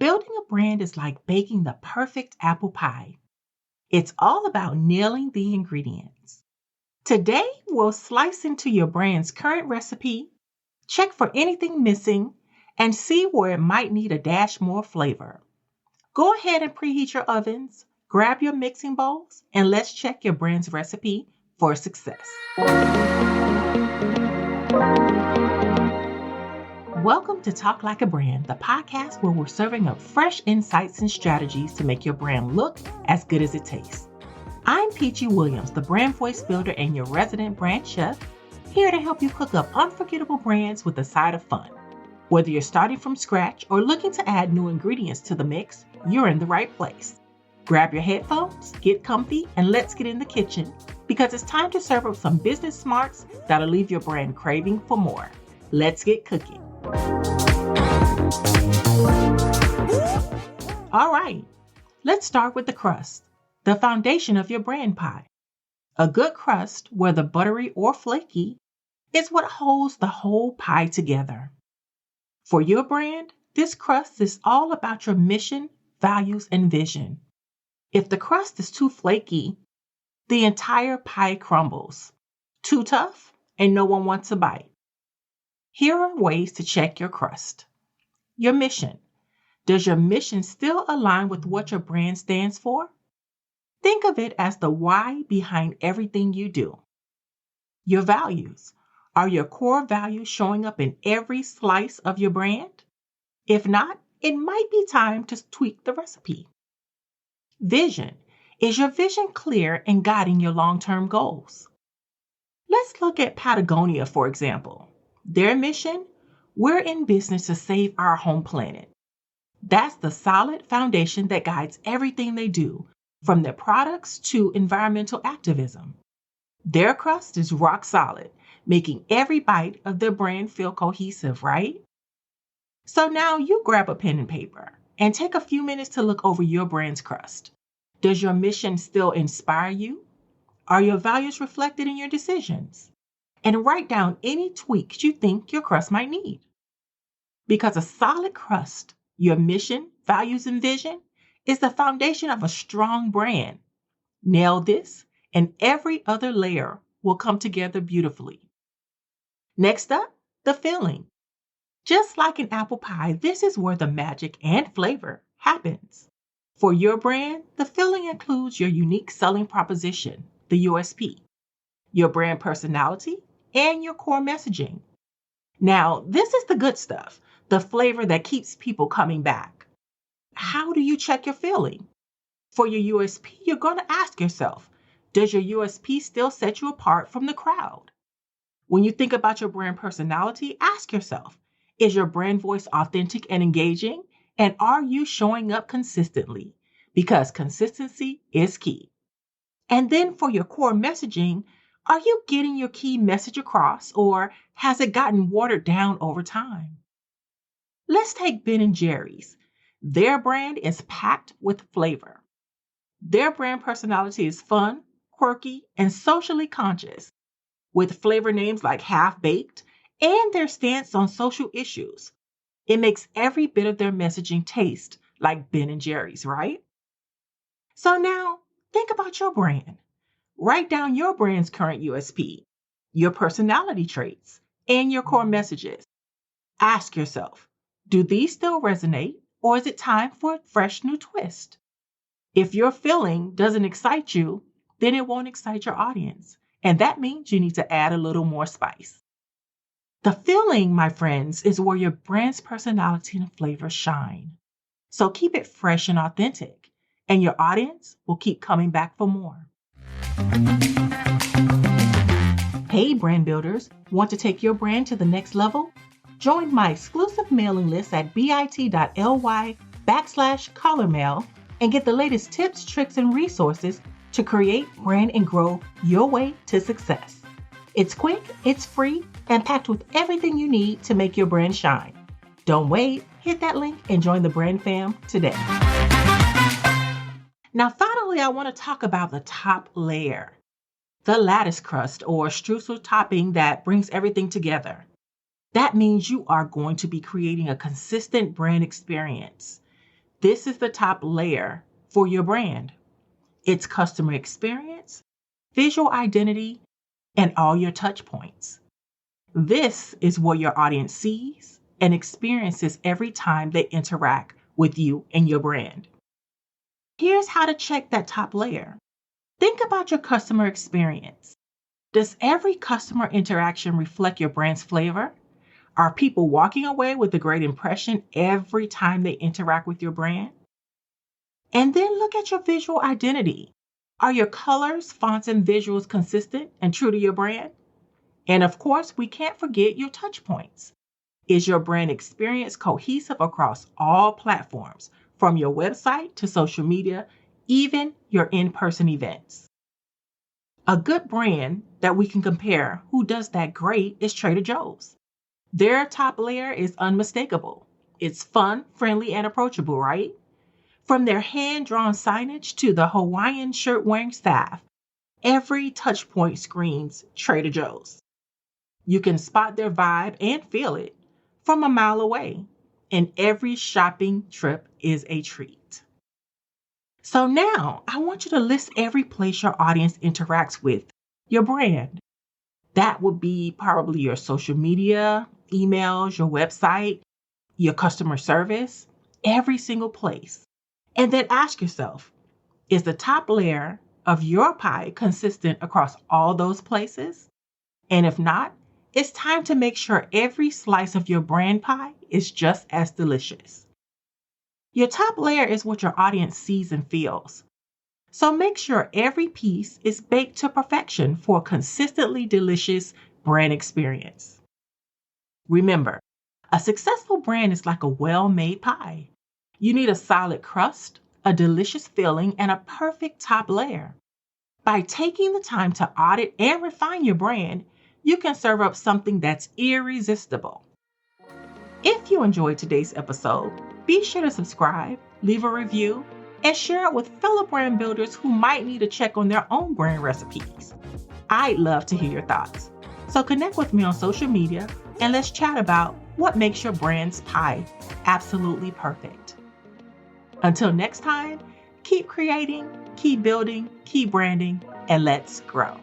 Building a brand is like baking the perfect apple pie. It's all about nailing the ingredients. Today, we'll slice into your brand's current recipe, check for anything missing, and see where it might need a dash more flavor. Go ahead and preheat your ovens, grab your mixing bowls, and let's check your brand's recipe for success. Welcome to Talk Like a Brand, the podcast where we're serving up fresh insights and strategies to make your brand look as good as it tastes. I'm Peachy Williams, the brand voice builder and your resident brand chef, here to help you cook up unforgettable brands with a side of fun. Whether you're starting from scratch or looking to add new ingredients to the mix, you're in the right place. Grab your headphones, get comfy, and let's get in the kitchen because it's time to serve up some business smarts that'll leave your brand craving for more. Let's get cooking. All right, let's start with the crust, the foundation of your brand pie. A good crust, whether buttery or flaky, is what holds the whole pie together. For your brand, this crust is all about your mission, values, and vision. If the crust is too flaky, the entire pie crumbles. Too tough, and no one wants a bite. Here are ways to check your crust. Your mission. Does your mission still align with what your brand stands for? Think of it as the why behind everything you do. Your values. Are your core values showing up in every slice of your brand? If not, it might be time to tweak the recipe. Vision. Is your vision clear and guiding your long-term goals? Let's look at Patagonia, for example. Their mission? We're in business to save our home planet. That's the solid foundation that guides everything they do, from their products to environmental activism. Their crust is rock solid, making every bite of their brand feel cohesive, right? So now you grab a pen and paper and take a few minutes to look over your brand's crust. Does your mission still inspire you? Are your values reflected in your decisions? And write down any tweaks you think your crust might need. Because a solid crust, your mission, values, and vision, is the foundation of a strong brand. Nail this, and every other layer will come together beautifully. Next up, the filling. Just like an apple pie, this is where the magic and flavor happens. For your brand, the filling includes your unique selling proposition, the USP, your brand personality, and your core messaging. Now, this is the good stuff, the flavor that keeps people coming back. How do you check your filling? For your USP, you're going to ask yourself, does your USP still set you apart from the crowd? When you think about your brand personality, ask yourself, is your brand voice authentic and engaging? And are you showing up consistently? Because consistency is key. And then for your core messaging, are you getting your key message across, or has it gotten watered down over time? Let's take Ben & Jerry's. Their brand is packed with flavor. Their brand personality is fun, quirky, and socially conscious, with flavor names like Half-Baked and their stance on social issues. It makes every bit of their messaging taste like Ben & Jerry's, right? So now, think about your brand. Write down your brand's current USP, your personality traits, and your core messages. Ask yourself, do these still resonate, or is it time for a fresh new twist? If your filling doesn't excite you, then it won't excite your audience, and that means you need to add a little more spice. The filling, my friends, is where your brand's personality and flavor shine. So keep it fresh and authentic, and your audience will keep coming back for more. Hey brand builders, want to take your brand to the next level? Join my exclusive mailing list at bit.ly/colormail and get the latest tips, tricks, and resources to create, brand, and grow your way to success. It's quick, it's free, and packed with everything you need to make your brand shine. Don't wait, hit that link and join the brand fam today. Now, finally, I want to talk about the top layer, the lattice crust or streusel topping that brings everything together. That means you are going to be creating a consistent brand experience. This is the top layer for your brand. It's customer experience, visual identity, and all your touch points. This is what your audience sees and experiences every time they interact with you and your brand. Here's how to check that top layer. Think about your customer experience. Does every customer interaction reflect your brand's flavor? Are people walking away with a great impression every time they interact with your brand? And then look at your visual identity. Are your colors, fonts, and visuals consistent and true to your brand? And of course, we can't forget your touch points. Is your brand experience cohesive across all platforms, from your website to social media, even your in-person events? A good brand that we can compare who does that great is Trader Joe's. Their top layer is unmistakable. It's fun, friendly, and approachable, right? From their hand-drawn signage to the Hawaiian shirt-wearing staff, every touch point screams Trader Joe's. You can spot their vibe and feel it from a mile away, and every shopping trip is a treat. So now I want you to list every place your audience interacts with your brand. That would be probably your social media, emails, your website, your customer service, every single place. And then ask yourself, is the top layer of your pie consistent across all those places? And if not, it's time to make sure every slice of your brand pie is just as delicious. Your top layer is what your audience sees and feels. So make sure every piece is baked to perfection for a consistently delicious brand experience. Remember, a successful brand is like a well-made pie. You need a solid crust, a delicious filling, and a perfect top layer. By taking the time to audit and refine your brand, you can serve up something that's irresistible. If you enjoyed today's episode, be sure to subscribe, leave a review, and share it with fellow brand builders who might need a check on their own brand recipes. I'd love to hear your thoughts. So connect with me on social media and let's chat about what makes your brand's pie absolutely perfect. Until next time, keep creating, keep building, keep branding, and let's grow.